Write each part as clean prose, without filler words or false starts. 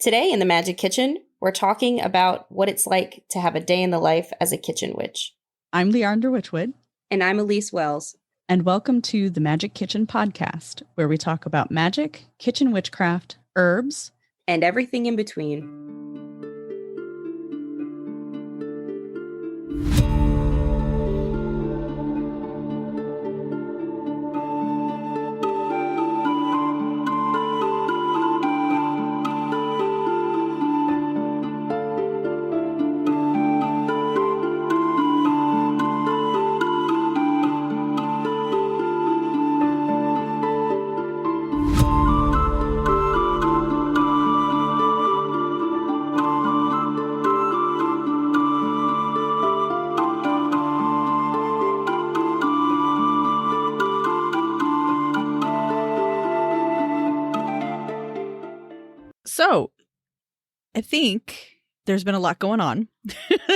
Today in the Magick Kitchen, we're talking about what it's like to have a day in the life as a kitchen witch. I'm Leandra Witchwood. And I'm Elyse Welles. And welcome to the Magick Kitchen Podcast, where we talk about magic, kitchen witchcraft, herbs, and everything in between. So, I think there's been a lot going on.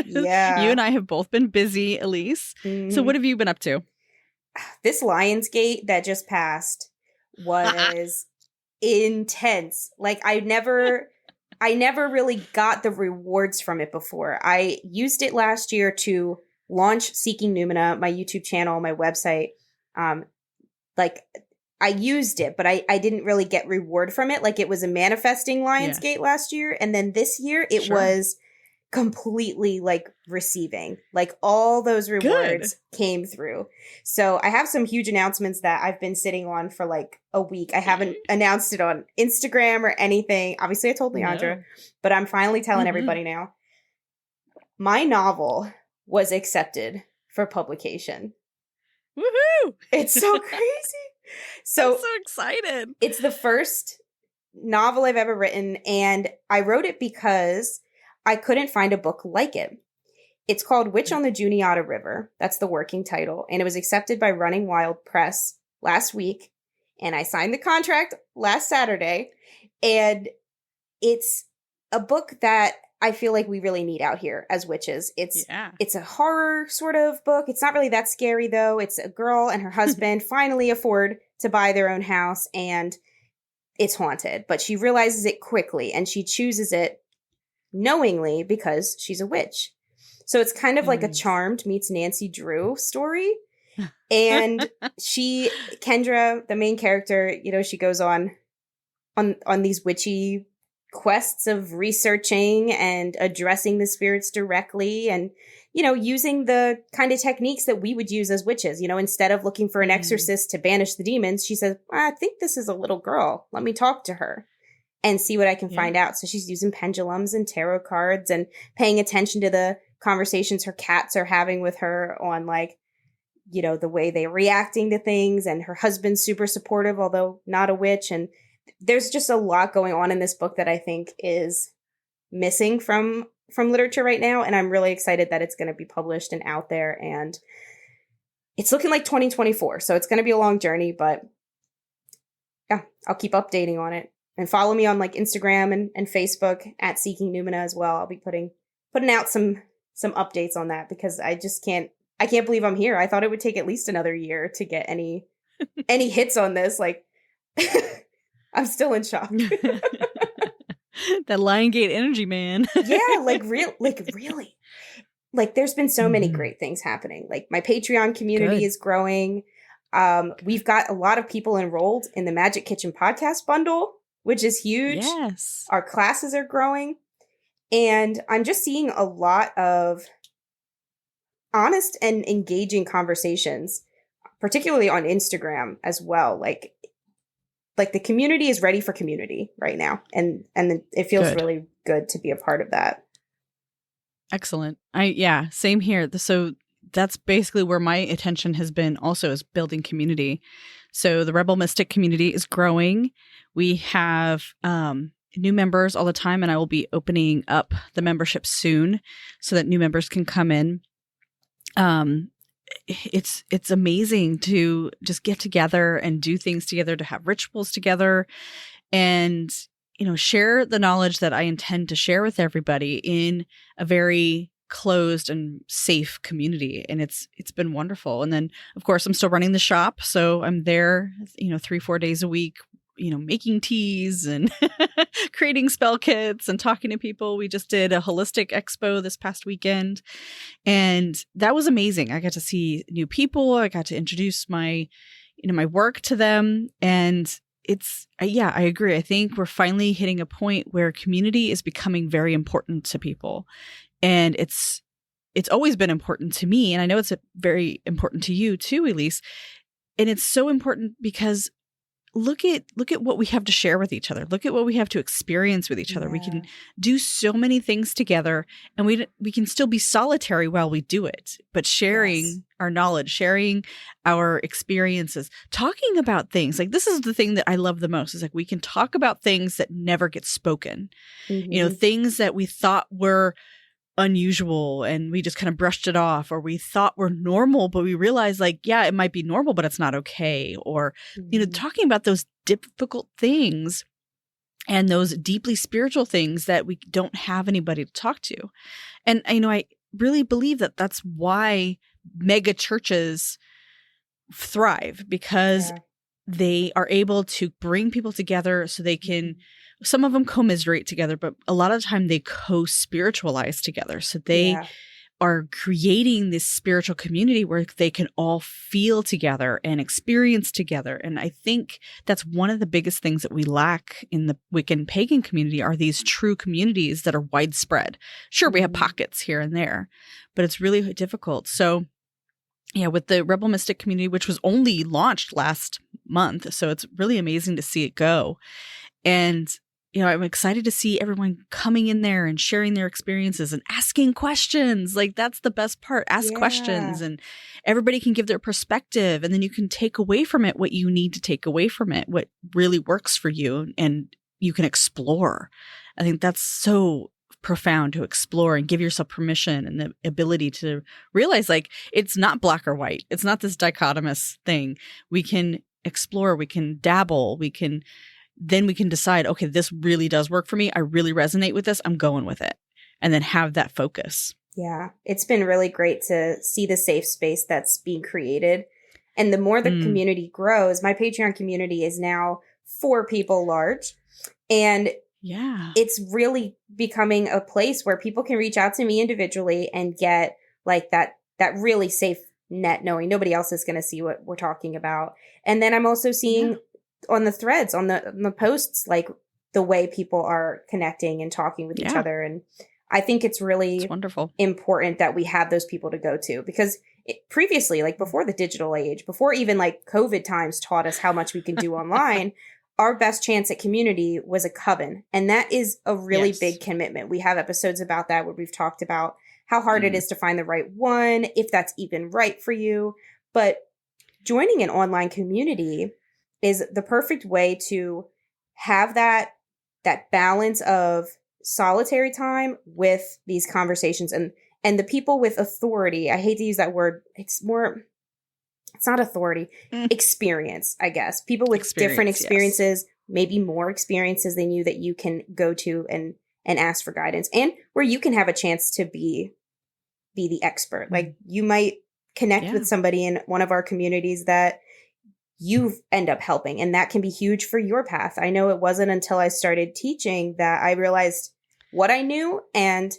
Yeah. You and I have both been busy, Elyse. Mm-hmm. So what have you been up to? This Lionsgate that just passed was intense. Like I never really got the rewards from it before. I used it last year to launch Seeking Numina, my YouTube channel, my website. I used it, but I didn't really get reward from it. Like it was a manifesting Lionsgate last year. And then this year it was completely like receiving, like all those rewards came through. So I have some huge announcements that I've been sitting on for like a week. I haven't announced it on Instagram or anything. Obviously I told Leandra, but I'm finally telling everybody now. My novel was accepted for publication. Woohoo! It's so crazy. So I'm so excited. It's the first novel I've ever written, and I wrote it because I couldn't find a book like it. It's called Witch on the Juniata River. That's the working title, and it was accepted by Running Wild Press last week, and I signed the contract last Saturday, and it's a book that I feel like we really need out here as witches. It's a horror sort of book. It's not really that scary, though. It's a girl and her husband finally afford to buy their own house, and it's haunted. But she realizes it quickly, and she chooses it knowingly because she's a witch. So it's kind of like a Charmed meets Nancy Drew story. And Kendra, the main character, she goes on these witchy quests of researching and addressing the spirits directly and, using the kind of techniques that we would use as witches. Instead of looking for an exorcist to banish the demons, she says, I think this is a little girl. Let me talk to her and see what I can find out. So she's using pendulums and tarot cards and paying attention to the conversations her cats are having with her on the way they're reacting to things. And her husband's super supportive, although not a witch. And there's just a lot going on in this book that I think is missing from literature right now. And I'm really excited that it's going to be published and out there. And it's looking like 2024. So it's going to be a long journey, but yeah, I'll keep updating on it. And follow me on Instagram and Facebook at Seeking Numina as well. I'll be putting out some updates on that because I can't believe I'm here. I thought it would take at least another year to get any hits on this. I'm still in shock. That Lionsgate energy, man. Yeah, really. There's been so many great things happening. My Patreon community is growing. We've got a lot of people enrolled in the Magick Kitchen Podcast bundle, which is huge. Yes. Our classes are growing. And I'm just seeing a lot of honest and engaging conversations, particularly on Instagram as well. The community is ready for community right now. And it feels really good to be a part of that. Excellent. Same here. So that's basically where my attention has been also, is building community. So the Rebel Mystic community is growing. We have new members all the time, and I will be opening up the membership soon so that new members can come in. It's amazing to just get together and do things together, to have rituals together, and share the knowledge that I intend to share with everybody in a very closed and safe community. And it's been wonderful. And then of course I'm still running the shop. So I'm there, 3-4 days a week, making teas and creating spell kits and talking to people. We just did a holistic expo this past weekend, and that was amazing. I got to see new people. I got to introduce my work to them, and I agree. I think we're finally hitting a point where community is becoming very important to people, and it's always been important to me, and I know it's very important to you too, Elyse. And it's so important because look at what we have to share with each other. Look at what we have to experience with each other. We can do so many things together, and we can still be solitary while we do it. But sharing our knowledge, sharing our experiences, talking about things, like this is the thing that I love the most, is like we can talk about things that never get spoken. Things that we thought were unusual and we just kind of brushed it off, or we thought were normal, but we realized it might be normal, but it's not okay. Or, talking about those difficult things and those deeply spiritual things that we don't have anybody to talk to. And, I really believe that that's why mega churches thrive, because they are able to bring people together so they can some of them commiserate together, but a lot of the time they co-spiritualize together. So they are creating this spiritual community where they can all feel together and experience together. And I think that's one of the biggest things that we lack in the Wiccan pagan community are these true communities that are widespread. Sure, we have pockets here and there, but it's really difficult. So with the Rebel Mystic community, which was only launched last month, so it's really amazing to see it go. And I'm excited to see everyone coming in there and sharing their experiences and asking questions. That's the best part. Ask questions, and everybody can give their perspective, and then you can take away from it what you need to take away from it, what really works for you, and you can explore. I think that's so profound, to explore and give yourself permission and the ability to realize it's not black or white. It's not this dichotomous thing. We can explore, we can dabble, then we can decide, okay, this really does work for me. I really resonate with this. I'm going with it. And then have that focus. Yeah. It's been really great to see the safe space that's being created. And the more the community grows, my Patreon community is now 4 people large. And it's really becoming a place where people can reach out to me individually and get that really safe net, knowing nobody else is going to see what we're talking about. And then I'm also seeing on the threads, on the posts, the way people are connecting and talking with each other. And I think it's really wonderful, important that we have those people to go to, because previously, before the digital age, before even COVID times taught us how much we can do online, our best chance at community was a coven. And that is a really big commitment. We have episodes about that where we've talked about how hard it is to find the right one, if that's even right for you. But joining an online community is the perfect way to have that balance of solitary time with these conversations and the people with authority. I hate to use that word. It's not authority, experience, I guess. People with different experiences, maybe more experiences than you, that you can go to and ask for guidance, and where you can have a chance to be the expert. You might connect with somebody in one of our communities that you end up helping, and that can be huge for your path. I know it wasn't until I started teaching that I realized what I knew and,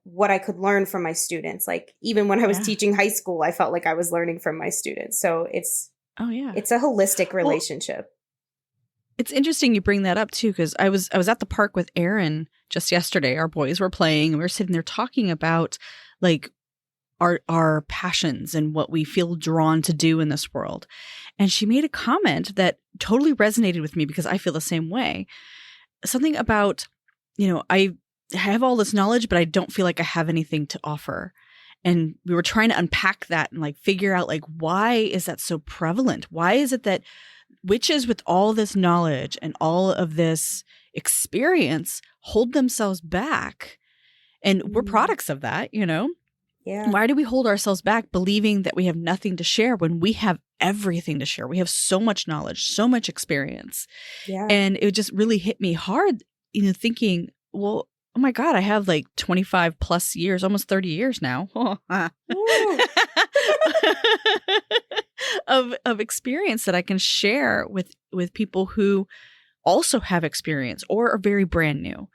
what I could learn from my students. Even when I was teaching high school, I felt like I was learning from my students. So it's a holistic relationship. Well, it's interesting you bring that up too, because I was at the park with Aaron just yesterday. Our boys were playing, and we were sitting there talking about our passions and what we feel drawn to do in this world. And she made a comment that totally resonated with me, because I feel the same way. Something about, I have all this knowledge, but I don't feel like I have anything to offer. And we were trying to unpack that and figure out why is that so prevalent? Why is it that witches with all this knowledge and all of this experience hold themselves back? And we're products of that, Yeah. Why do we hold ourselves back, believing that we have nothing to share when we have everything to share? We have so much knowledge, so much experience. Yeah. And it just really hit me hard, thinking, well, oh my God, I have 25 plus years, almost 30 years now of experience that I can share with with people who also have experience or are very brand new.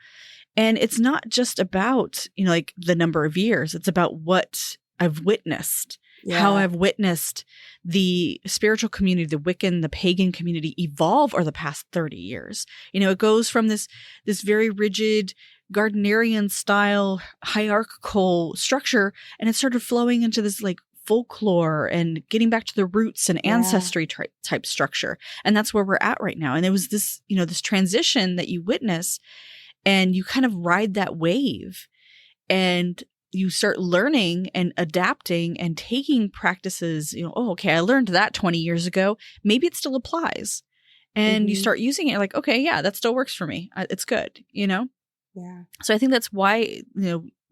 And it's not just about, like the number of years. It's about what I've witnessed, how I've witnessed the spiritual community, the Wiccan, the pagan community evolve over the past 30 years. It goes from this very rigid Gardnerian style hierarchical structure, and it started flowing into this like folklore and getting back to the roots and ancestry type structure. And that's where we're at right now. And it was this, this transition that you witness, and you kind of ride that wave, and you start learning and adapting and taking practices, okay, I learned that 20 years ago. Maybe it still applies. And you start using it like, okay, yeah, that still works for me. It's good, Yeah. So I think that's why,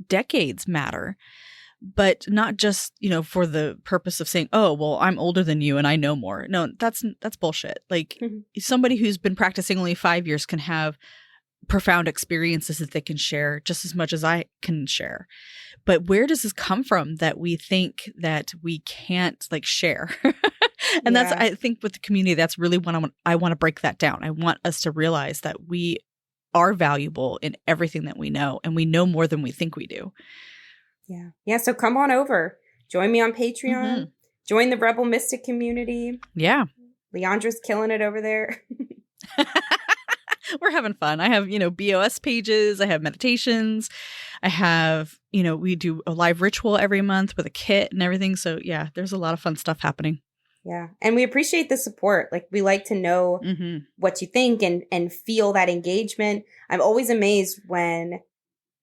decades matter, but not just, for the purpose of saying, oh, well, I'm older than you and I know more. No, that's bullshit. Like somebody who's been practicing only 5 years can have profound experiences that they can share just as much as I can share. But where does this come from that we think that we can't like share? And that's, I think with the community, that's really what I want to break that down. I want us to realize that we are valuable in everything that we know, and we know more than we think we do. Yeah. Yeah. So come on over. Join me on Patreon. Join the Rebel Mystic community. Yeah. Leandra's killing it over there. We're having fun. I have, BOS pages. I have meditations. I have, we do a live ritual every month with a kit and everything. So yeah, there's a lot of fun stuff happening. Yeah. And we appreciate the support. Like, we like to know what you think and feel that engagement. I'm always amazed when,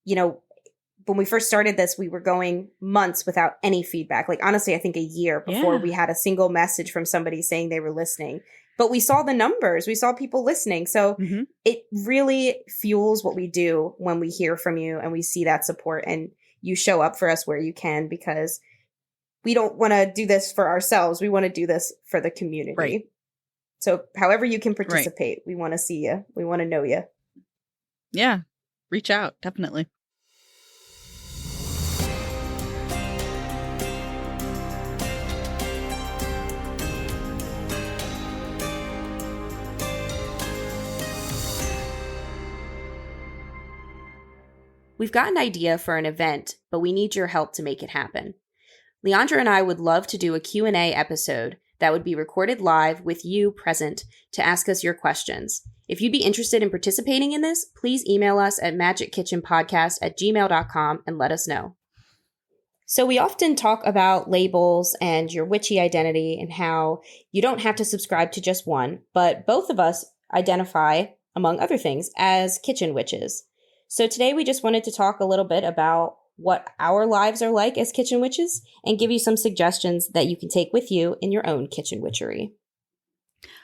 when we first started this, we were going months without any feedback. Like, honestly, I think a year before we had a single message from somebody saying they were listening. But we saw the numbers. We saw people listening. So it really fuels what we do when we hear from you and we see that support, and you show up for us where you can, because we don't want to do this for ourselves. We want to do this for the community. Right. So however you can participate, we want to see you. We want to know you. Yeah. Reach out. Definitely. We've got an idea for an event, but we need your help to make it happen. Leandra and I would love to do a Q&A episode that would be recorded live with you present to ask us your questions. If you'd be interested in participating in this, please email us at magickitchenpodcast@gmail.com and let us know. So we often talk about labels and your witchy identity and how you don't have to subscribe to just one, but both of us identify, among other things, as kitchen witches. So today we just wanted to talk a little bit about what our lives are like as kitchen witches and give you some suggestions that you can take with you in your own kitchen witchery.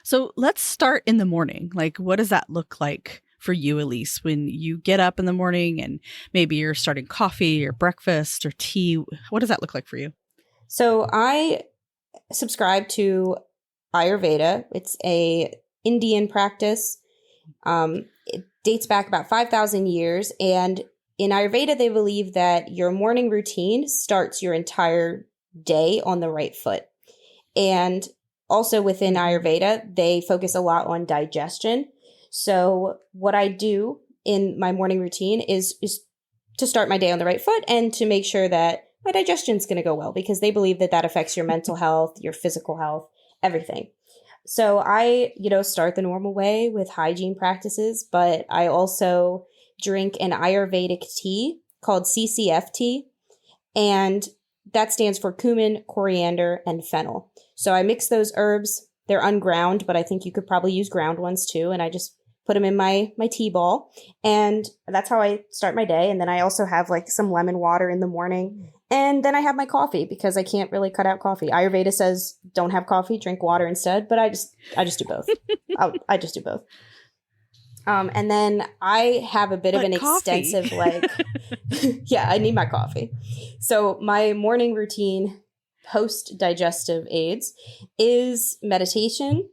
So let's start in the morning. Like, what does that look like for you, Elyse, when you get up in the morning and maybe you're starting coffee or breakfast or tea? What does that look like for you? So I subscribe to Ayurveda. It's a Indian practice. It dates back about 5,000 years. And in Ayurveda, they believe that your morning routine starts your entire day on the right foot. And also within Ayurveda, they focus a lot on digestion. So what I do in my morning routine is to start my day on the right foot and to make sure that my digestion is going to go well, because they believe that that affects your mental health, your physical health, everything. So I, start the normal way with hygiene practices, but I also drink an Ayurvedic tea called CCF tea, and that stands for cumin, coriander, and fennel. So I mix those herbs. They're unground, but I think you could probably use ground ones too, and I just put them in my tea ball, and that's how I start my day. And then I also have like some lemon water in the morning, and then I have my coffee because I can't really cut out coffee. Ayurveda says don't have coffee, drink water instead, but I just do both. I just do both. And then I have a bit of an extensive, yeah, I need my coffee. So my morning routine post-digestive aids is meditation.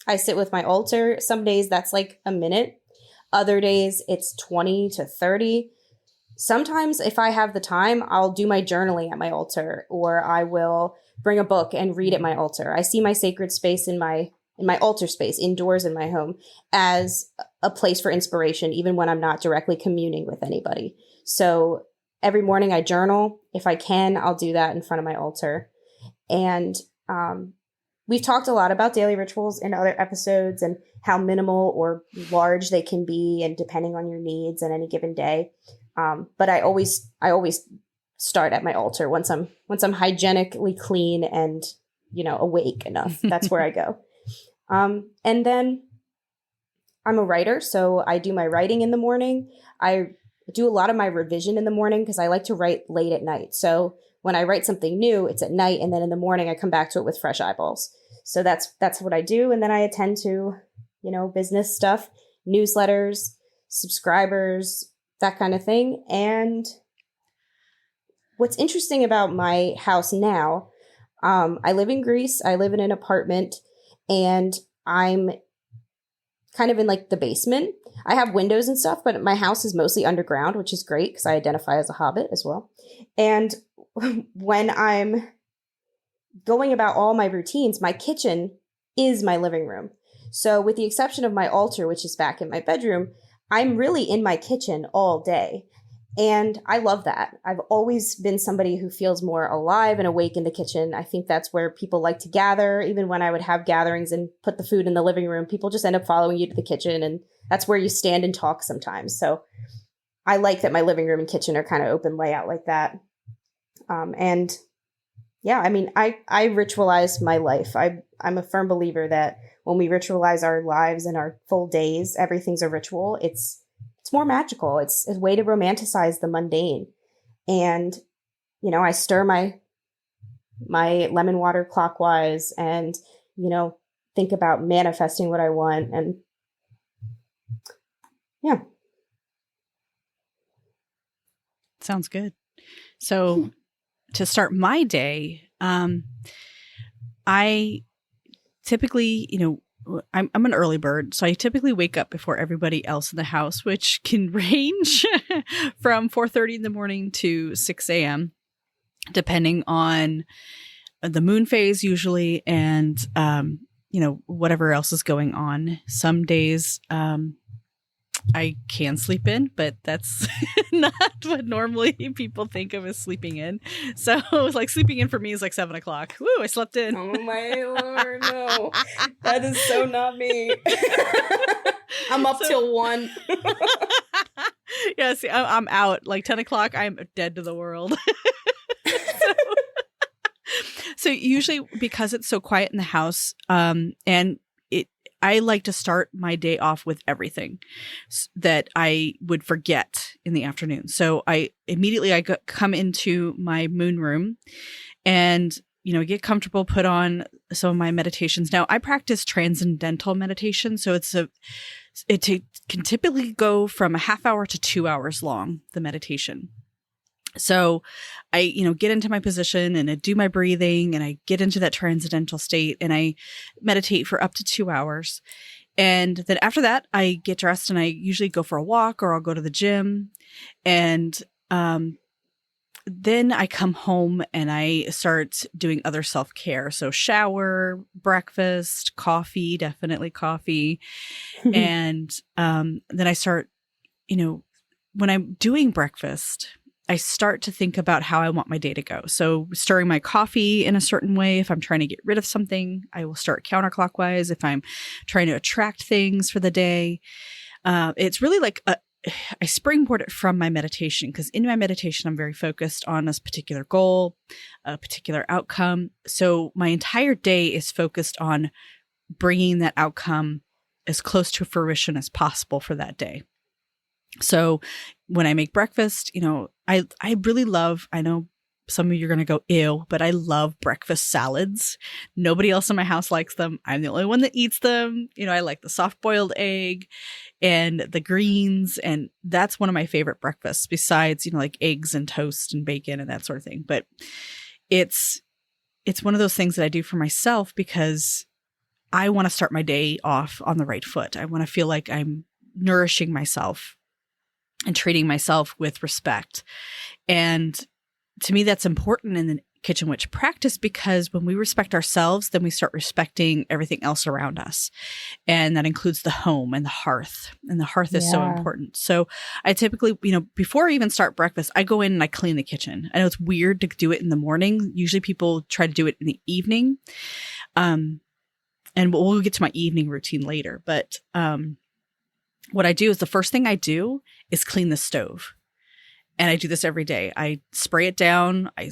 I sit with my altar. Some days that's like a minute. Other days it's 20 to 30. Sometimes if I have the time, I'll do my journaling at my altar, or I will bring a book and read at my altar. I see my sacred space in my my altar space indoors in my home as a place for inspiration, even when I'm not directly communing with anybody. So every morning I journal. If I can, I'll do that in front of my altar. And we've talked a lot about daily rituals in other episodes and how minimal or large they can be, and depending on your needs on any given day. But I always start at my altar once I'm hygienically clean and, awake enough. That's where I go. And then I'm a writer, so I do my writing in the morning. I do a lot of my revision in the morning because I like to write late at night. So when I write something new, it's at night, and then in the morning I come back to it with fresh eyeballs. So that's what I do. And then I attend to, business stuff, newsletters, subscribers, that kind of thing. And what's interesting about my house now, I live in Greece. I live in an apartment, and I'm kind of in like the basement. I have windows and stuff, but my house is mostly underground, which is great because I identify as a hobbit as well. And when I'm going about all my routines, my kitchen is my living room. So with the exception of my altar, which is back in my bedroom, I'm really in my kitchen all day. And I love that. I've always been somebody who feels more alive and awake in the kitchen. I think that's where people like to gather. Even when I would have gatherings and put the food in the living room, people just end up following you to the kitchen, and that's where you stand and talk sometimes. So I like that my living room and kitchen are kind of open layout like that. And yeah, I mean, I ritualize my life. I'm a firm believer that when we ritualize our lives and our full days, everything's a ritual. It's more magical. It's a way to romanticize the mundane. And, I stir my lemon water clockwise and, think about manifesting what I want. And yeah. Sounds good. So to start my day, I typically, I'm an early bird, so I typically wake up before everybody else in the house, which can range from 4:30 in the morning to 6 a.m., depending on the moon phase usually, and, whatever else is going on. Some days I can sleep in, but that's not what normally people think of as sleeping in. So like sleeping in for me is like 7 o'clock. Woo, I slept in. Oh my Lord, no. That is so not me. I'm up till 1. Yeah, see, I'm out. Like 10 o'clock, I'm dead to the world. So usually because it's so quiet in the house, and I like to start my day off with everything that I would forget in the afternoon. So I come into my moon room and, get comfortable, put on some of my meditations. Now I practice transcendental meditation. So it can typically go from a half hour to 2 hours long, the meditation. So I, get into my position and I do my breathing and I get into that transcendental state and I meditate for up to 2 hours. And then after that, I get dressed and I usually go for a walk or I'll go to the gym. And then I come home and I start doing other self-care. So shower, breakfast, coffee, definitely coffee. And then I start, when I'm doing breakfast, I start to think about how I want my day to go. So stirring my coffee in a certain way. If I'm trying to get rid of something, I will start counterclockwise. If I'm trying to attract things for the day, it's really like I springboard it from my meditation, because in my meditation, I'm very focused on this particular goal, a particular outcome. So my entire day is focused on bringing that outcome as close to fruition as possible for that day. So when I make breakfast, I really love, I know some of you are going to go, ew, but I love breakfast salads. Nobody else in my house likes them. I'm the only one that eats them. I like the soft boiled egg and the greens. And that's one of my favorite breakfasts besides, like eggs and toast and bacon and that sort of thing. But it's one of those things that I do for myself because I want to start my day off on the right foot. I want to feel like I'm nourishing myself and treating myself with respect. And to me, that's important. And then Kitchen Witch practice, because when we respect ourselves, then we start respecting everything else around us. And that includes the home and the hearth. And the hearth is so important. So I typically, before I even start breakfast, I go in and I clean the kitchen. I know it's weird to do it in the morning. Usually people try to do it in the evening. And we'll get to my evening routine later. But what I do is the first thing I do is clean the stove. And I do this every day. I spray it down. I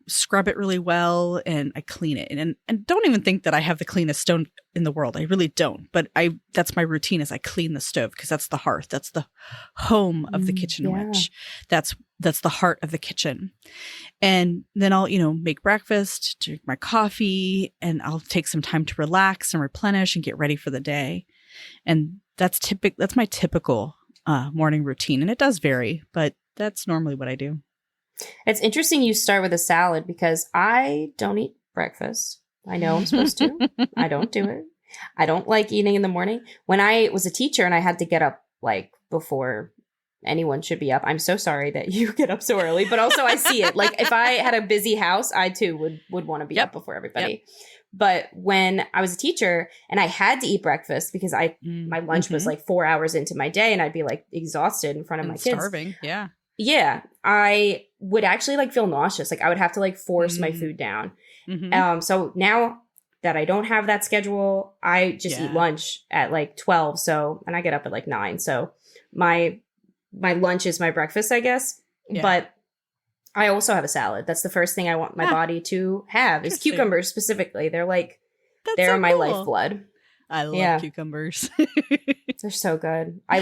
scrub it really well, and I clean it. And don't even think that I have the cleanest stove in the world. I really don't. But that's my routine, is I clean the stove, because that's the hearth. That's the home of the kitchen witch. That's the heart of the kitchen. And then I'll, make breakfast, drink my coffee, and I'll take some time to relax and replenish and get ready for the day. And that's my typical morning routine. And it does vary, but that's normally what I do. It's interesting you start with a salad, because I don't eat breakfast. I know I'm supposed to. I don't do it. I don't like eating in the morning. When I was a teacher and I had to get up like before anyone should be up, I'm so sorry that you get up so early, but also I see it. Like if I had a busy house, I too would want to be up before everybody. Yep. But when I was a teacher and I had to eat breakfast, because my lunch was like 4 hours into my day, and I'd be like exhausted in front of my kids. Starving. Yeah. Yeah. I would actually like feel nauseous. Like I would have to like force my food down. So now that I don't have that schedule, I just eat lunch at like 12. So, and I get up at like 9. So my lunch is my breakfast, I guess. Yeah. But I also have a salad. That's the first thing I want my body to have, is cucumbers specifically. They're like, they're so my lifeblood. I love cucumbers. They're so good. I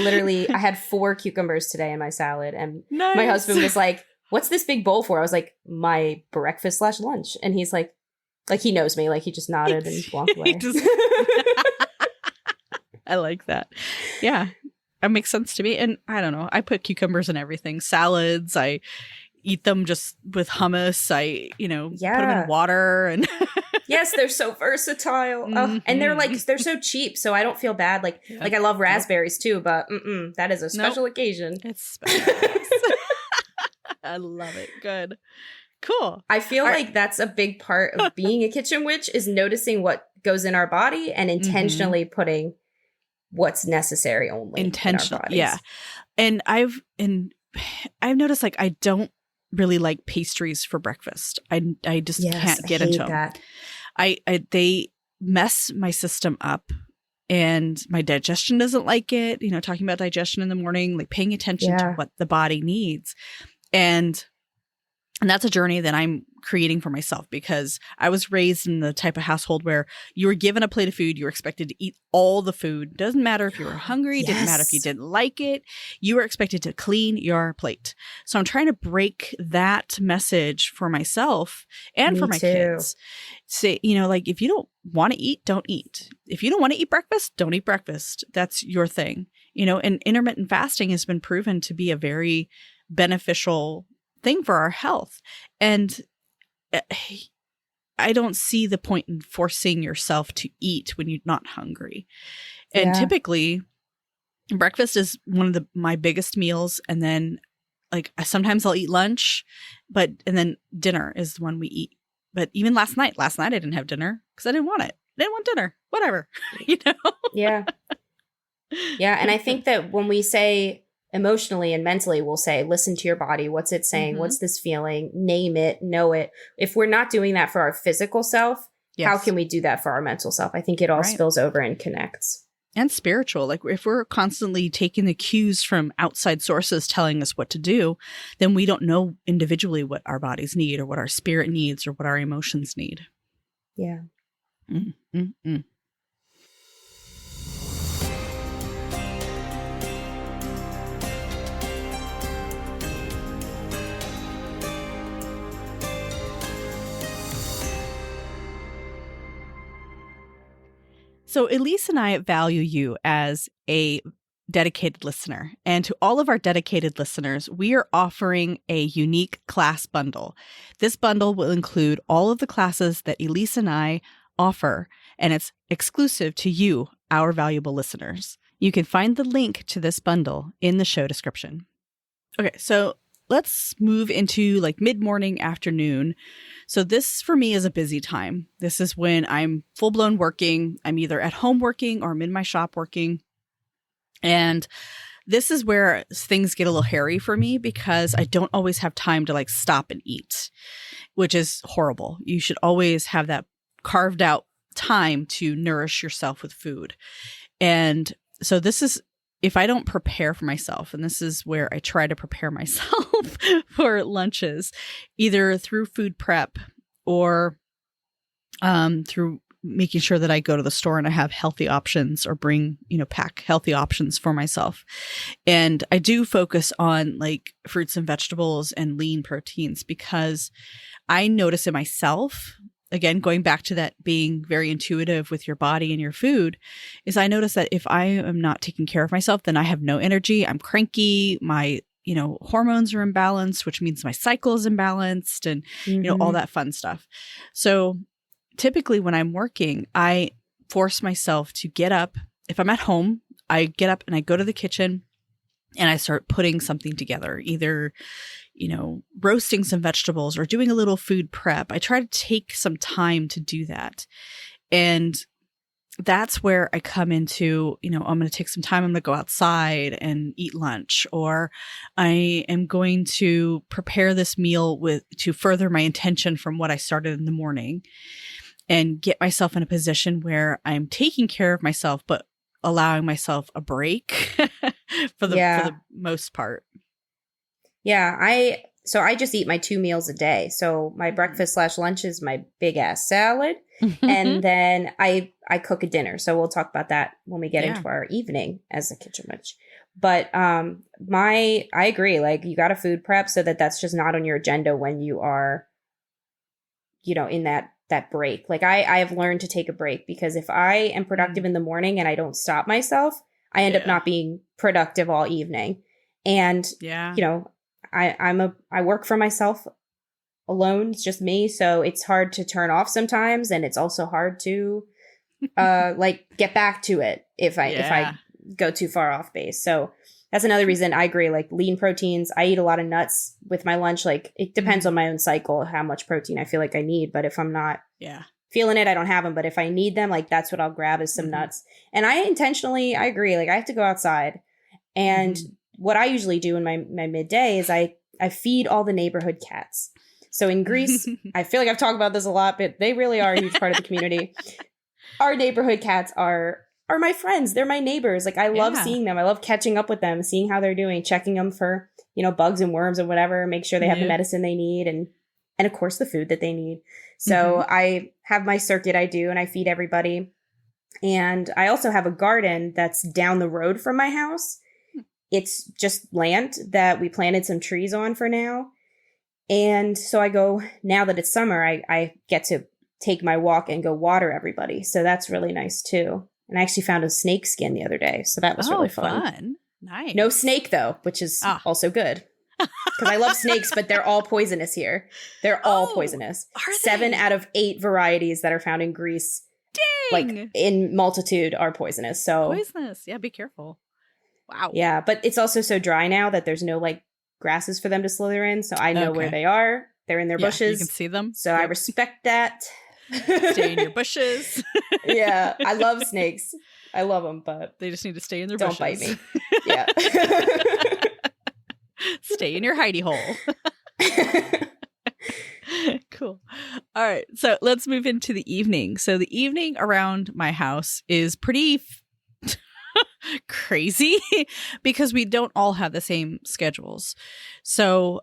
had 4 cucumbers today in my salad, and my husband was like, "What's this big bowl for?" I was like, "My breakfast / lunch." And he's like he knows me, like he just nodded and walked away. I like that. Yeah, it makes sense to me. And I don't know, I put cucumbers in everything. Salads, I eat them just with hummus. I, put them in water and yes, they're so versatile. And they're so cheap, so I don't feel bad. Like I love raspberries too, but that is a special occasion. It's special. I love it. Good. Cool. I feel like that's a big part of being a kitchen witch, is noticing what goes in our body and intentionally putting what's necessary only in our bodies. Yeah. And I've noticed, like, I don't really like pastries for breakfast. I just can't get into them. They mess my system up, and my digestion doesn't like it. Talking about digestion in the morning, like paying attention to what the body needs. And that's a journey that I'm creating for myself, because I was raised in the type of household where you were given a plate of food, you were expected to eat all the food. Doesn't matter if you were hungry, didn't matter if you didn't like it. You were expected to clean your plate. So I'm trying to break that message for myself and for my kids. Say, like, if you don't want to eat, don't eat. If you don't want to eat breakfast, don't eat breakfast. That's your thing. And intermittent fasting has been proven to be a very beneficial thing for our health. And I don't see the point in forcing yourself to eat when you're not hungry. And typically breakfast is one of my biggest meals. And then like sometimes I'll eat lunch, and then dinner is the one we eat. But even last night I didn't have dinner because I didn't want it. I didn't want dinner, whatever, Yeah. Yeah. And I think that when we say emotionally and mentally, we'll say, listen to your body. What's it saying? What's this feeling? Name it, know it. If we're not doing that for our physical self, how can we do that for our mental self? I think it all spills over and connects. And spiritual. Like if we're constantly taking the cues from outside sources telling us what to do, then we don't know individually what our bodies need, or what our spirit needs, or what our emotions need. Yeah. Mm-mm-mm. So Elyse and I value you as a dedicated listener. And to all of our dedicated listeners, we are offering a unique class bundle. This bundle will include all of the classes that Elyse and I offer, and it's exclusive to you, our valuable listeners. You can find the link to this bundle in the show description. Okay, so let's move into like mid-morning, afternoon. So this for me is a busy time. This is when I'm full-blown working. I'm either at home working or I'm in my shop working. And this is where things get a little hairy for me because I don't always have time to like stop and eat, which is horrible. You should always have that carved out time to nourish yourself with food. And so this is, if I don't prepare for myself, and this is where I try to prepare myself for lunches, either through food prep or through making sure that I go to the store and I have healthy options or bring, pack healthy options for myself. And I do focus on like fruits and vegetables and lean proteins because I notice in myself, again, going back to that being very intuitive with your body and your food, is I notice that if I am not taking care of myself, then I have no energy. I'm cranky. My, hormones are imbalanced, which means my cycle is imbalanced and, all that fun stuff. So typically when I'm working, I force myself to get up. If I'm at home, I get up and I go to the kitchen and I start putting something together, either, roasting some vegetables or doing a little food prep. I try to take some time to do that. And that's where I come into, I'm going to take some time. I'm going to go outside and eat lunch, or I am going to prepare this meal to further my intention from what I started in the morning and get myself in a position where I'm taking care of myself, but allowing myself a break for the most part. Yeah. So I just eat my 2 meals a day. So my breakfast/lunch is my big ass salad. And then I cook a dinner. So we'll talk about that when we get into our evening as a kitchen witch. But I agree. Like you got to food prep so that's just not on your agenda when you are, in that break. Like I have learned to take a break because if I am productive in the morning and I don't stop myself, I end up not being productive all evening. And, I work for myself alone. It's just me. So it's hard to turn off sometimes. And it's also hard to, get back to it if I go too far off base. So that's another reason I agree. Like lean proteins, I eat a lot of nuts with my lunch. Like it depends on my own cycle, how much protein I feel like I need. But if I'm not feeling it, I don't have them. But if I need them, like that's what I'll grab is some nuts. And I agree. Like I have to go outside. And what I usually do in my midday is I feed all the neighborhood cats. So in Greece, I feel like I've talked about this a lot, but they really are a huge part of the community. Our neighborhood cats are my friends. They're my neighbors. Like I love seeing them. I love catching up with them, seeing how they're doing, checking them for, bugs and worms and whatever, make sure they have the medicine they need and of course the food that they need. So I have my circuit I do and I feed everybody. And I also have a garden that's down the road from my house. It's just land that we planted some trees on for now. And so I go, now that it's summer, I get to take my walk and go water everybody. So that's really nice too. And I actually found a snake skin the other day. So that was really fun. Nice. No snake though, which is also good. Because I love snakes, but they're all poisonous here. They're all poisonous. 7 out of 8 varieties that are found in Greece, like in multitude, are poisonous. So poisonous. Yeah, be careful. Wow. Yeah, but it's also so dry now that there's no like grasses for them to slither in. So I know where they are. They're in their bushes. You can see them. So I respect that. Stay in your bushes. Yeah, I love snakes. I love them, but they just need to stay in their bushes. Don't bite me. Yeah. Stay in your hidey hole. Cool. All right. So let's move into the evening. So the evening around my house is pretty crazy because we don't all have the same schedules. So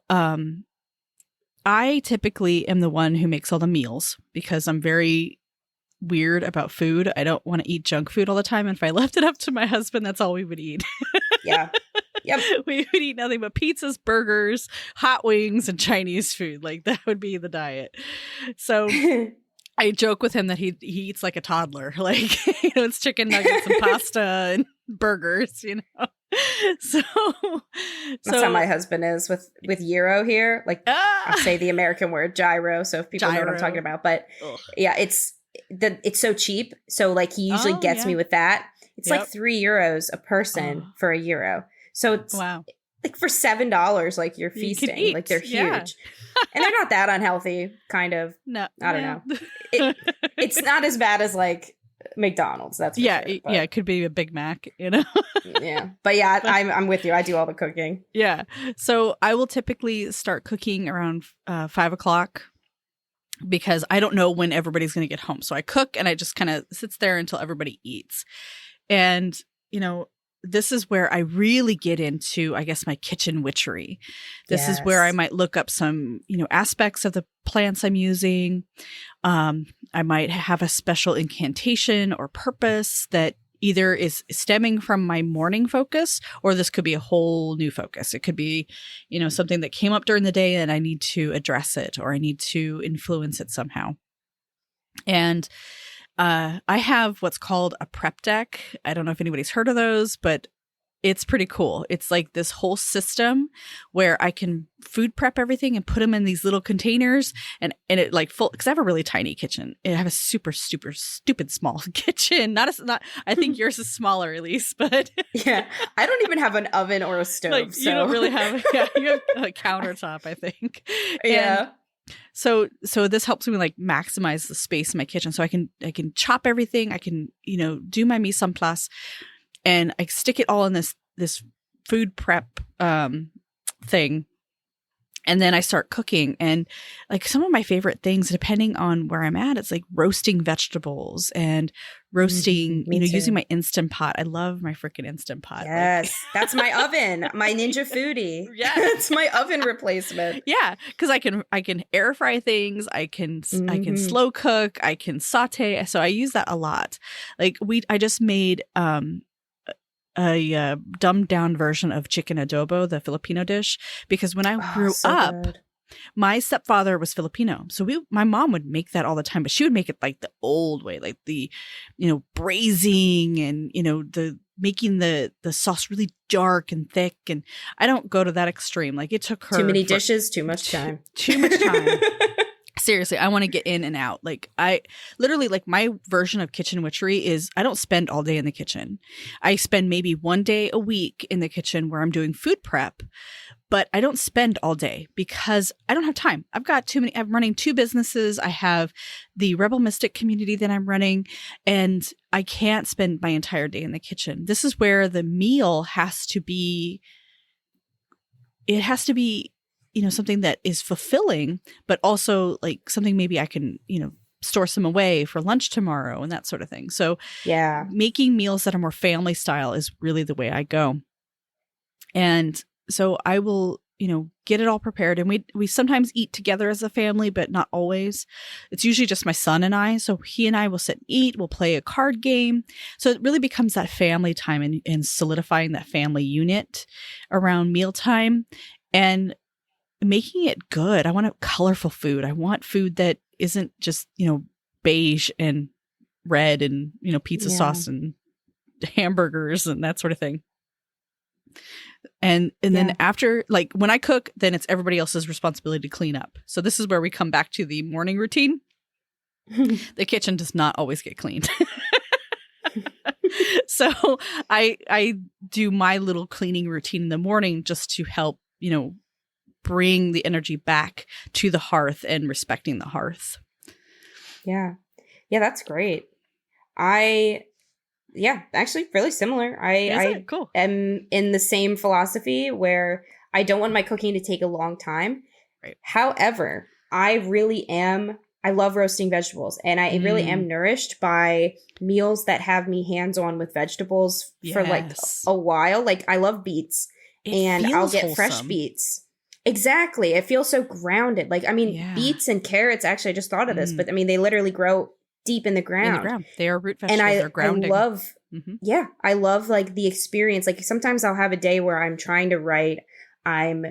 I typically am the one who makes all the meals because I'm very weird about food. I don't want to eat junk food all the time. And if I left it up to my husband, that's all we would eat. Yeah. Yep. We would eat nothing but pizzas, burgers, hot wings, and Chinese food. Like that would be the diet. So I joke with him that he eats like a toddler. Like, it's chicken nuggets and pasta and burgers, So that's how my husband is with gyro here. Like I say the American word gyro. So if people know what I'm talking about, but yeah, it's so cheap. So like he usually gets me with that. It's like €3 a person for a euro. So it's like for $7, like you're You could feasting. eat. Like they're huge. Yeah. And they're not that unhealthy, kind of. No, I don't know. It's not as bad as like McDonald's. That's for yeah, sure, but, yeah. It could be a Big Mac, you know. yeah, but yeah, I'm with you. I do all the cooking. Yeah. So I will typically start cooking around 5 o'clock because I don't know when everybody's going to get home. So I cook and I just kind of sits there until everybody eats. And, you know, this is where I really get into, I guess, my kitchen witchery. This is where I might look up some, you know, aspects of the plants I'm using. I might have a special incantation or purpose that either is stemming from my morning focus, or this could be a whole new focus. It could be, you know, something that came up during the day and I need to address it, or I need to influence it somehow. And I have what's called a prep deck. I don't know if anybody's heard of those, but it's pretty cool. It's like this whole system where I can food prep everything and put them in these little containers, and it like full, because I have a really tiny kitchen. I have a super stupid small kitchen. I think yours is smaller, Elyse, but yeah, I don't even have an oven or a stove. Like, so. You don't really have. Yeah, you have a countertop, I think. Yeah. And so this helps me like maximize the space in my kitchen. So I can chop everything. I can, you know, do my mise en place, and I stick it all in this food prep thing. And then I start cooking, and like some of my favorite things, depending on where I'm at, it's like roasting vegetables and roasting, you know, using my Instant Pot. I love my freaking Instant Pot. Yes, like, that's my oven, my Ninja Foodie. Yeah, it's my oven replacement. Yeah, because I can air fry things. I can slow cook. I can saute. So I use that a lot. Like I just made a dumbed down version of chicken adobo, the Filipino dish, because when I grew up, good. My stepfather was Filipino. So my mom would make that all the time, but she would make it like the old way, like the, you know, braising and, you know, the making the sauce really dark and thick. And I don't go to that extreme. Like it took her too many dishes, too much time. Too much time. Seriously, I want to get in and out. Like I literally, like my version of kitchen witchery is I don't spend all day in the kitchen. I spend maybe one day a week in the kitchen where I'm doing food prep, but I don't spend all day because I don't have time. I've got too many. I'm running 2 businesses. I have the Rebel Mystic community that I'm running, and I can't spend my entire day in the kitchen. This is where the meal has to be. It has to be, you know, something that is fulfilling, but also like something maybe I can, you know, store some away for lunch tomorrow and that sort of thing. So yeah, making meals that are more family style is really the way I go. And so I will, you know, get it all prepared. And we sometimes eat together as a family, but not always. It's usually just my son and I. So he and I will sit and eat. We'll play a card game. So it really becomes that family time and solidifying that family unit around mealtime. And making it good. I want a colorful food. I want food that isn't just, you know, beige and red and, you know, pizza sauce and hamburgers and that sort of thing. And then after, like when I cook, then it's everybody else's responsibility to clean up. So this is where we come back to the morning routine. The kitchen does not always get cleaned. So I do my little cleaning routine in the morning just to help, you know, bring the energy back to the hearth and respecting the hearth. Yeah, that's great. Actually really similar. Cool. am in the same philosophy where I don't want my cooking to take a long time. Right. However, I love roasting vegetables, and I really am nourished by meals that have me hands-on with vegetables for like a while. Like I love beets, and I'll get wholesome. fresh beets. Exactly. It feels so grounded. Like, I mean, beets and carrots, actually, I just thought of this, but I mean, they literally grow deep in the ground. They are root vegetables. And They're grounding. I love like the experience. Like sometimes I'll have a day where I'm trying to write, I'm,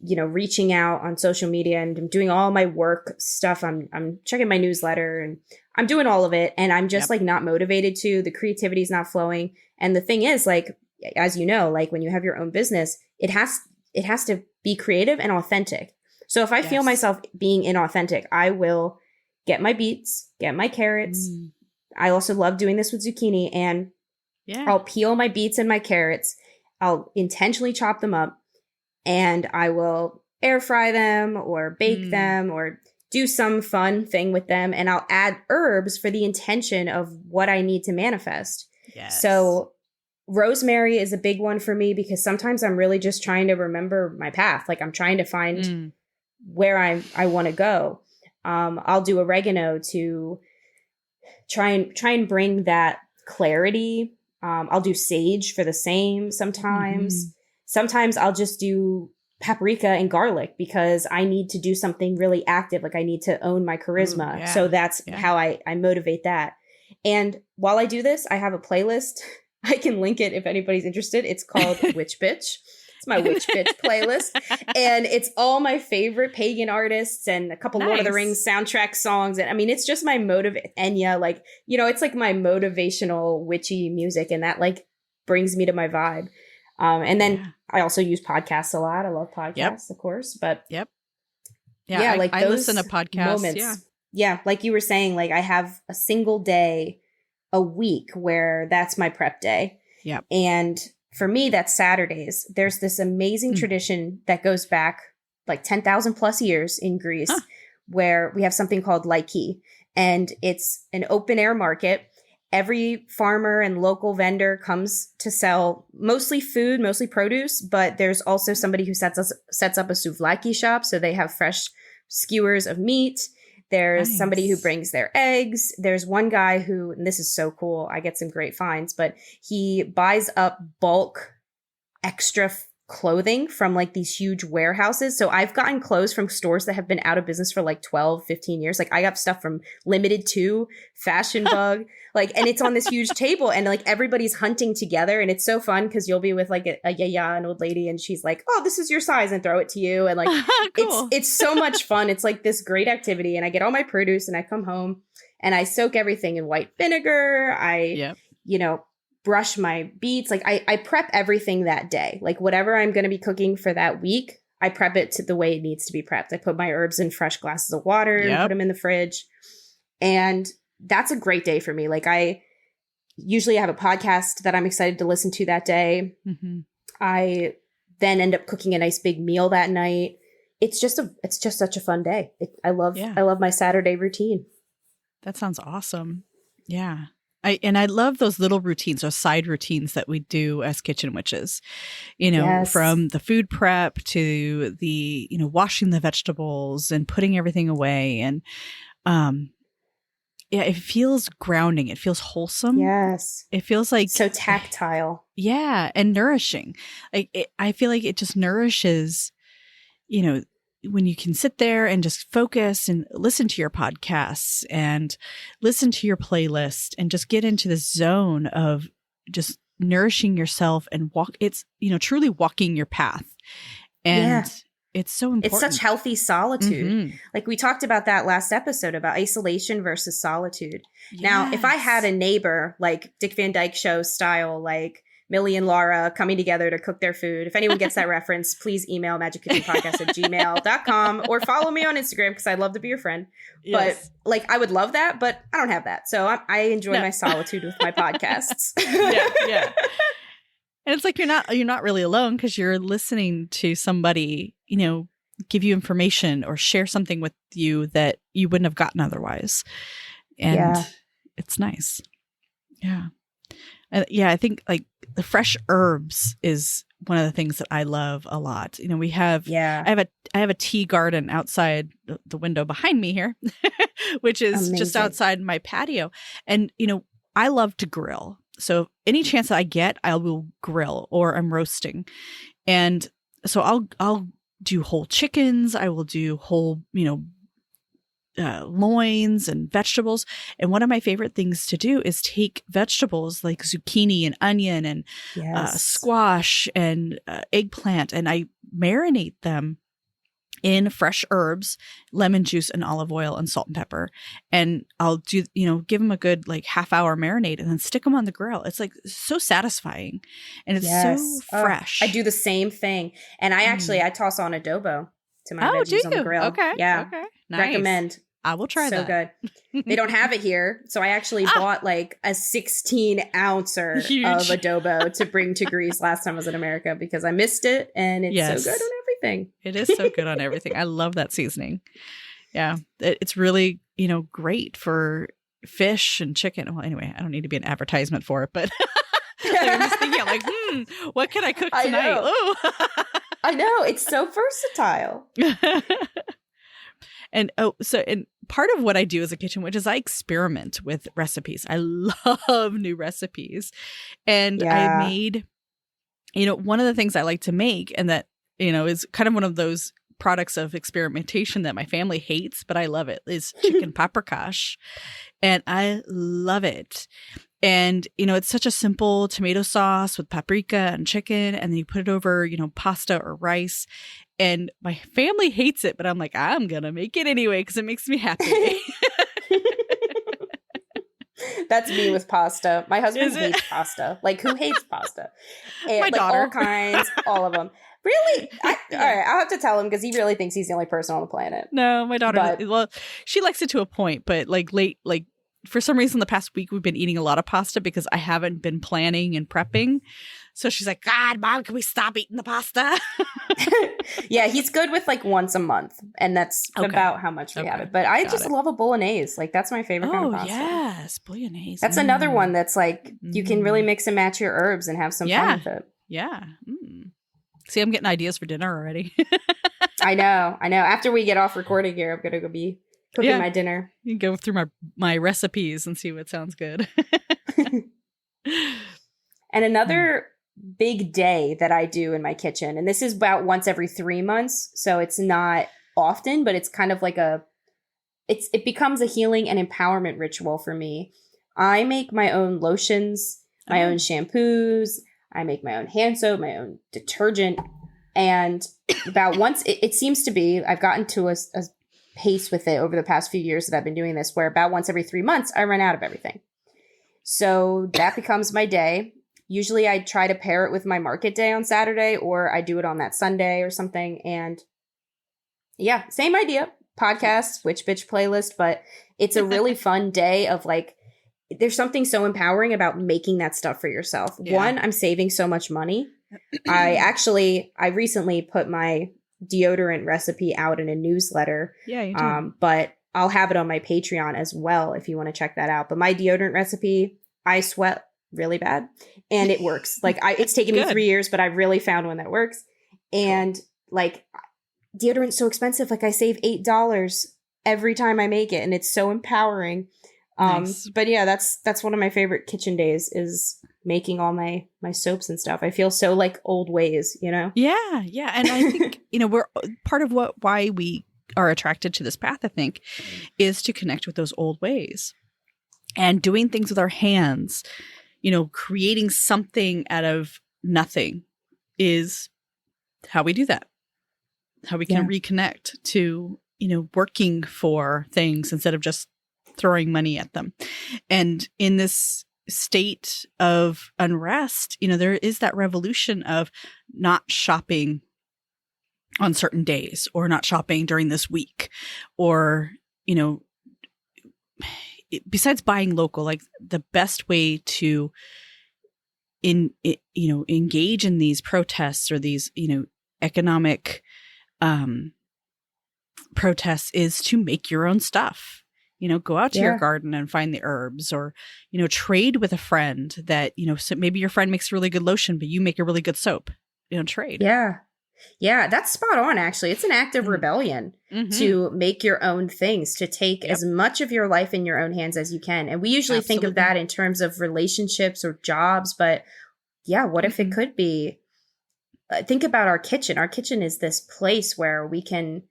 you know, reaching out on social media and I'm doing all my work stuff. I'm checking my newsletter and I'm doing all of it. And I'm just like not motivated to, the creativity is not flowing. And the thing is, like, as you know, like when you have your own business, it has to be creative and authentic. So if I feel myself being inauthentic, I will get my beets, get my carrots. I also love doing this with zucchini, and I'll peel my beets and my carrots. I'll intentionally chop them up, and I will air fry them or bake them or do some fun thing with them. And I'll add herbs for the intention of what I need to manifest. Yes. So rosemary is a big one for me because sometimes I'm really just trying to remember my path. Like I'm trying to find where I want to go. I'll do oregano to try and bring that clarity. I'll do sage for the same sometimes. Sometimes I'll just do paprika and garlic because I need to do something really active. Like I need to own my charisma. Yeah. So that's how I motivate that. And while I do this, I have a playlist. I can link it if anybody's interested. It's called Witch Bitch. It's my Witch Bitch playlist. And it's all my favorite pagan artists and a couple Lord of the Rings soundtrack songs. And I mean, it's just my Enya, like, you know, it's like my motivational witchy music. And that like brings me to my vibe. And then I also use podcasts a lot. I love podcasts, of course, but yeah, like I those listen to podcasts. Moments, yeah. Like you were saying, like I have a single day a week where that's my prep day. Yeah. And for me, that's Saturdays. There's this amazing tradition that goes back like 10,000 plus years in Greece where we have something called Laiki, and it's an open air market. Every farmer and local vendor comes to sell mostly food, mostly produce, but there's also somebody who sets up a souvlaki shop. So they have fresh skewers of meat. There's somebody who brings their eggs. There's one guy who, and this is so cool, I get some great finds, but he buys up bulk extra clothing from like these huge warehouses. So I've gotten clothes from stores that have been out of business for like 12, 15 years. Like I got stuff from Limited 2, Fashion Bug, like, and it's on this huge table and like everybody's hunting together. And it's so fun because you'll be with like a yaya, an old lady, and she's like, oh, this is your size, and throw it to you. And like, cool. it's so much fun. It's like this great activity. And I get all my produce and I come home and I soak everything in white vinegar. You know, brush my beets. Like I prep everything that day. Like whatever I'm going to be cooking for that week, I prep it to the way it needs to be prepped. I put my herbs in fresh glasses of water and put them in the fridge. And that's a great day for me. Like I usually have a podcast that I'm excited to listen to that day. I then end up cooking a nice big meal that night. It's just such a fun day. I love my Saturday routine. That sounds awesome. Yeah. I love those little routines or side routines that we do as kitchen witches, you know, from the food prep to the, you know, washing the vegetables and putting everything away. And, it feels grounding. It feels wholesome. Yes. It feels like so tactile. Yeah. And nourishing. I feel like it just nourishes, you know, when you can sit there and just focus and listen to your podcasts and listen to your playlist and just get into this zone of just nourishing yourself and it's, you know, truly walking your path. And it's so important. It's such healthy solitude. Like we talked about that last episode about isolation versus solitude. Yes. Now, if I had a neighbor like Dick Van Dyke Show style, like Millie and Laura coming together to cook their food. If anyone gets that reference, please email magickitchenpodcast@gmail.com or follow me on Instagram because I'd love to be your friend. Yes. But like, I would love that, but I don't have that. So I enjoy my solitude with my podcasts. Yeah. And it's like you're not really alone because you're listening to somebody, you know, give you information or share something with you that you wouldn't have gotten otherwise. And it's nice. Yeah. I think like the fresh herbs is one of the things that I love a lot. You know, we have, I have a tea garden outside the window behind me here, which is just outside my patio. And, you know, I love to grill. So any chance that I get, I will grill or I'm roasting. And so I'll do whole chickens. I will do whole, you know, loins and vegetables. And one of my favorite things to do is take vegetables like zucchini and onion and squash and eggplant, and I marinate them in fresh herbs, lemon juice and olive oil and salt and pepper. And I'll do, you know, give them a good like half-hour marinade and then stick them on the grill. It's like so satisfying and it's so fresh. I do the same thing. And I actually, I toss on adobo to my veggies on the grill. Okay. Yeah. Okay. Nice. Recommend. I will try that. So good. They don't have it here. So I actually bought like a 16-ouncer of adobo to bring to Greece last time I was in America because I missed it. And it's so good on everything. It is so good on everything. I love that seasoning. Yeah. It's really, great for fish and chicken. Well, anyway, I don't need to be an advertisement for it, but I'm just thinking, I'm like, what can I cook tonight? I know. It's so versatile. And part of what I do as a kitchen witch is I experiment with recipes. I love new recipes. And I made, one of the things I like to make, and that, is kind of one of those products of experimentation that my family hates, but I love it, is chicken paprikash. And I love it. And, it's such a simple tomato sauce with paprika and chicken. And then you put it over, pasta or rice. And my family hates it, but I'm like, I'm going to make it anyway because it makes me happy. That's me with pasta. My husband hates pasta. Like, who hates pasta? And, my daughter. All kinds, all of them. Really? All right, I'll have to tell him because he really thinks he's the only person on the planet. No, my daughter, well, she likes it to a point, but for some reason the past week we've been eating a lot of pasta because I haven't been planning and prepping. So she's like, God, Mom, can we stop eating the pasta? Yeah, he's good with like once a month. And that's about how much we have it. But I just love a bolognese. Like, that's my favorite kind of pasta. Oh, yes. Bolognese. That's another one that's like, you can really mix and match your herbs and have some fun with it. Yeah. See, I'm getting ideas for dinner already. I know. After we get off recording here, I'm going to go be cooking my dinner. You can go through my recipes and see what sounds good. And another big day that I do in my kitchen, and this is about once every 3 months, so it's not often, but it's kind of like it becomes a healing and empowerment ritual for me. I make my own lotions, my own shampoos. I make my own hand soap, my own detergent. And about once, it seems to be, I've gotten to a pace with it over the past few years that I've been doing this, where about once every 3 months, I run out of everything. So that becomes my day. Usually I try to pair it with my market day on Saturday, or I do it on that Sunday or something. And yeah, same idea. Podcast, Witch Bitch playlist, but it's a really fun day of like, there's something so empowering about making that stuff for yourself. Yeah. One, I'm saving so much money. I recently put my deodorant recipe out in a newsletter. Yeah, you did. But I'll have it on my Patreon as well if you want to check that out. But my deodorant recipe, I sweat really bad and it works. Like it's taken me 3 years, but I've really found one that works. And like deodorant's so expensive. Like I save $8 every time I make it, and it's so empowering. Nice. But yeah, that's one of my favorite kitchen days is making all my soaps and stuff. I feel so like old ways, Yeah. And I think, we're part of why we are attracted to this path, I think, is to connect with those old ways and doing things with our hands, creating something out of nothing is how we do that. How we can reconnect to, working for things instead of just throwing money at them. And in this state of unrest, there is that revolution of not shopping on certain days or not shopping during this week or, besides buying local, like the best way to engage in these protests or these, economic protests is to make your own stuff. Go out to your garden and find the herbs, or, trade with a friend that, so maybe your friend makes a really good lotion, but you make a really good soap, trade. Yeah. Yeah, that's spot on, actually. It's an act of rebellion to make your own things, to take as much of your life in your own hands as you can. And we usually think of that in terms of relationships or jobs, but yeah, what if it could be? Think about our kitchen. Our kitchen is this place where we can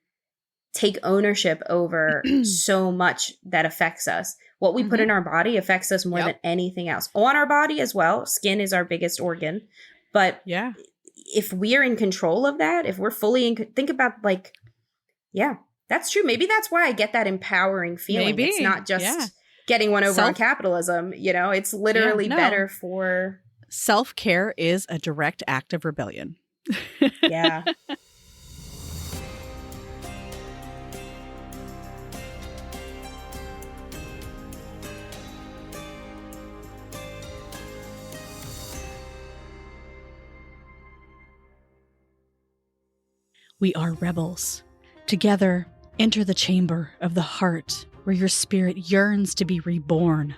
take ownership over so much that affects us. What we put in our body affects us more than anything else. On our body as well. Skin is our biggest organ. But if we're in control of that, if we're fully in, think about that's true. Maybe that's why I get that empowering feeling. Maybe. It's not just getting one over on capitalism. It's literally better for... Self-care is a direct act of rebellion. We are rebels. Together, enter the chamber of the heart where your spirit yearns to be reborn.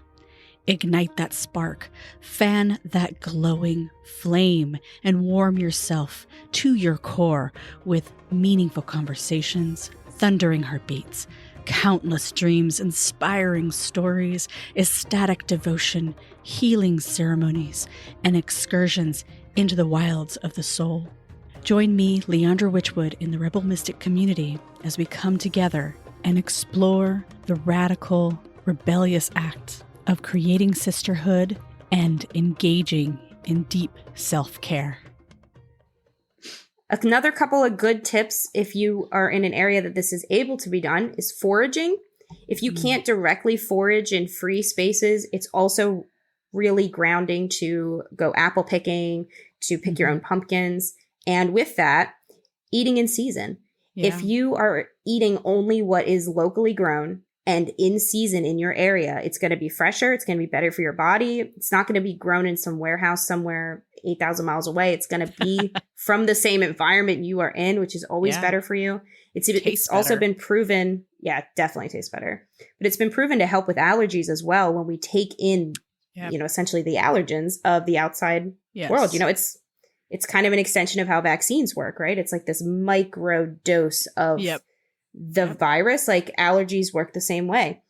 Ignite that spark, fan that glowing flame, and warm yourself to your core with meaningful conversations, thundering heartbeats, countless dreams, inspiring stories, ecstatic devotion, healing ceremonies, and excursions into the wilds of the soul. Join me, Leandra Witchwood, in the Rebel Mystic community as we come together and explore the radical, rebellious act of creating sisterhood and engaging in deep self-care. Another couple of good tips if you are in an area that this is able to be done is foraging. If you can't directly forage in free spaces, it's also really grounding to go apple picking, to pick your own pumpkins. And with that, eating in season. Yeah. If you are eating only what is locally grown and in season in your area, it's going to be fresher. It's going to be better for your body. It's not going to be grown in some warehouse somewhere 8,000 miles away. It's going to be from the same environment you are in, which is always better for you. It's also been proven. Yeah, it definitely tastes better. But it's been proven to help with allergies as well when we take in, essentially the allergens of the outside world. It's kind of an extension of how vaccines work, right? It's like this micro dose of the virus. Like allergies work the same way.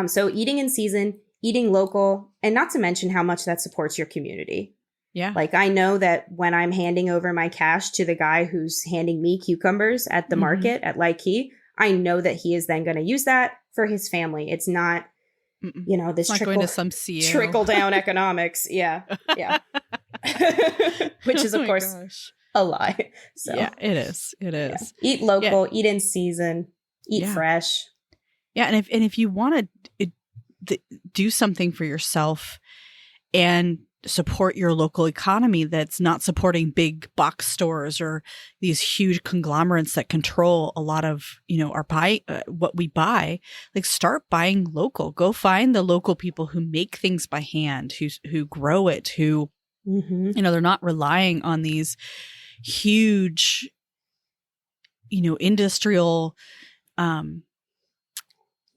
So eating in season, eating local, and not to mention how much that supports your community. Yeah. Like I know that when I'm handing over my cash to the guy who's handing me cucumbers at the market at Laikey, I know that he is then going to use that for his family. It's not, this trickle down economics. Yeah. Yeah. Which is, of course, a lie. So yeah, it is. It is. Yeah. Eat local, eat in season, eat fresh. Yeah. And if you want to do something for yourself and support your local economy that's not supporting big box stores or these huge conglomerates that control a lot of, what we buy, like start buying local. Go find the local people who make things by hand, who grow it, who, they're not relying on these huge, industrial,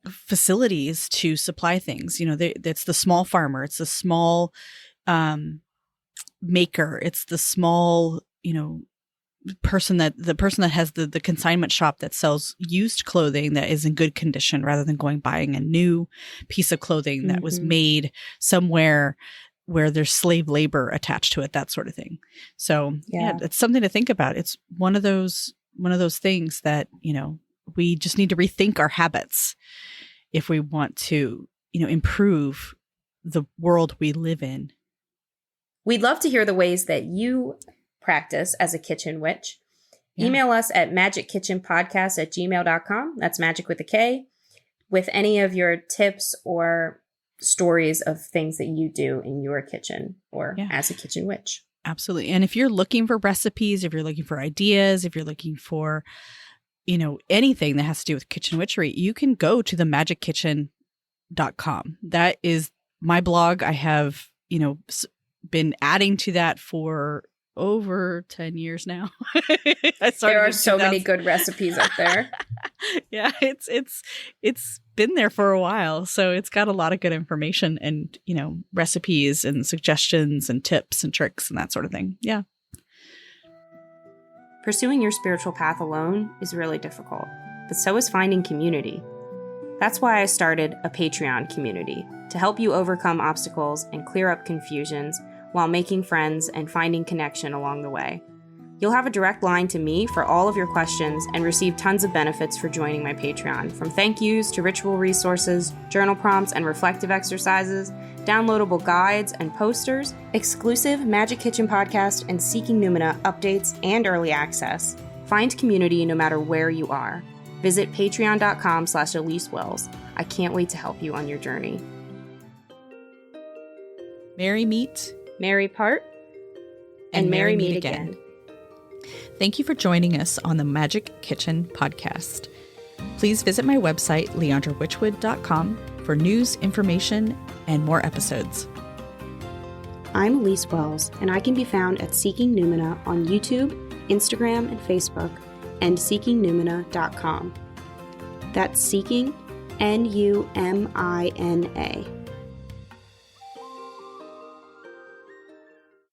facilities to supply things. It's the small farmer, it's the small maker, it's the small the person that has the consignment shop that sells used clothing that is in good condition rather than buying a new piece of clothing that was made somewhere where there's slave labor attached to it, that sort of thing. So it's something to think about. It's one of those things that we just need to rethink our habits if we want to improve the world we live in. We'd love to hear the ways that you practice as a kitchen witch. Email us at magickitchenpodcast@gmail.com. That's magic with a K, with any of your tips or stories of things that you do in your kitchen or as a kitchen witch. Absolutely. And if you're looking for recipes, if you're looking for ideas, if you're looking for, anything that has to do with kitchen witchery, you can go to the magickitchen.com. That is my blog. I have, been adding to that for over 10 years now. There are so many good recipes out there. Yeah, it's been there for a while. So it's got a lot of good information and, recipes and suggestions and tips and tricks and that sort of thing. Yeah. Pursuing your spiritual path alone is really difficult, but so is finding community. That's why I started a Patreon community to help you overcome obstacles and clear up confusions while making friends and finding connection along the way. You'll have a direct line to me for all of your questions and receive tons of benefits for joining my Patreon, from thank yous to ritual resources, journal prompts and reflective exercises, downloadable guides and posters, exclusive Magick Kitchen Podcast and Seeking Numina updates and early access. Find community no matter where you are. Visit patreon.com/Elyse Welles. I can't wait to help you on your journey. Merry meet, merry part, and merry meet again. Thank you for joining us on the Magick Kitchen Podcast. Please visit my website, leandrawitchwood.com, for news, information, and more episodes. I'm Elyse Welles, and I can be found at Seeking Numina on YouTube, Instagram, and Facebook, and seekingnumina.com. That's seeking, Numina.